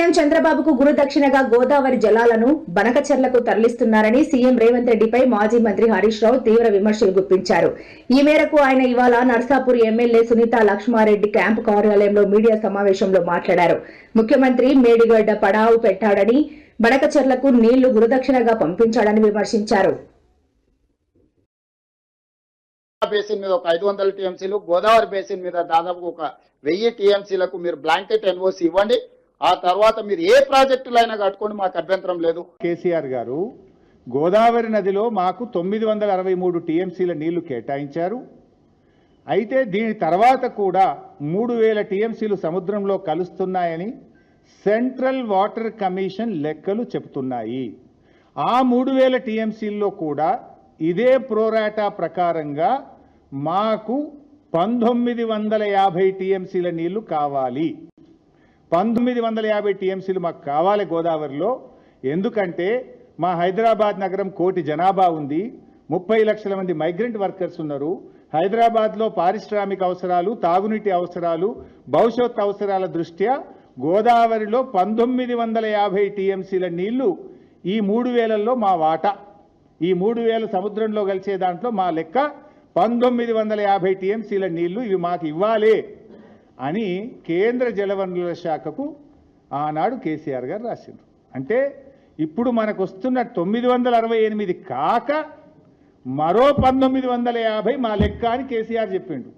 CM చంద్రబాబుకు గురుదక్షిణగా గోదావరి జలాలను బనకచెర్లకు తరలిస్తున్నారని CM Revanth రెడ్డిపై మాజీ మంత్రి హరీష్ రావు తీవ్ర విమర్శలు గుప్పించారు. ఈ మేరకు ఆయన ఇవాళ నర్సాపూర్ ఎమ్మెల్యే సునీత లక్ష్మారెడ్డి క్యాంపు కార్యాలయంలో మీడియా సమావేశంలో మాట్లాడారు. ముఖ్యమంత్రి మేడిగడ్డ పడావు పెట్టాడని, బనకచెర్లకు నీళ్లు గురుదక్షిణగా పంపించాడని విమర్శించారు. బేసిన్ మీద ఒక 500 టీఎంసీలు, గోదావరి బేసిన్ మీద దాదాపు ఒక 1000 టీఎంసీలకు మీరు బ్లాంకెట్ ఎన్ఓసి ఇవ్వండి. ఆ తర్వాత మీరు ఏ ప్రాజెక్టులైనా కట్టుకోండి, మాకు అభ్యంతరం లేదు. కేసీఆర్ గారు గోదావరి నదిలో మాకు 963 టీఎంసీల నీళ్లు కేటాయించారు. అయితే దీని తర్వాత కూడా 3000 టీఎంసీలు సముద్రంలో కలుస్తున్నాయని సెంట్రల్ వాటర్ కమిషన్ లెక్కలు చెబుతున్నాయి. ఆ 3000 టీఎంసీల్లో కూడా ఇదే ప్రోరాటా ప్రకారంగా మాకు 1950 టీఎంసీల నీళ్లు కావాలి. 1950 టీఎంసీలు మాకు కావాలి గోదావరిలో. ఎందుకంటే మా హైదరాబాద్ నగరం 1 కోటి జనాభా ఉంది, 30 లక్షల మంది మైగ్రెంట్ వర్కర్స్ ఉన్నారు. హైదరాబాద్లో పారిశ్రామిక అవసరాలు, తాగునీటి అవసరాలు, భవిష్యత్ అవసరాల దృష్ట్యా గోదావరిలో 1950 టీఎంసీల నీళ్లు ఈ 3000లో మా వాటా. ఈ 3000 సముద్రంలో కలిసే దాంట్లో మా లెక్క 1950 టీఎంసీల నీళ్లు ఇవి మాకు ఇవ్వాలి అని కేంద్ర జలవనరుల శాఖకు ఆనాడు కేసీఆర్ గారు రాసిండ్రు. అంటే ఇప్పుడు మనకు వస్తున్న 968 కాక మరో 1950 మా లెక్క అని కేసీఆర్ చెప్పిండు.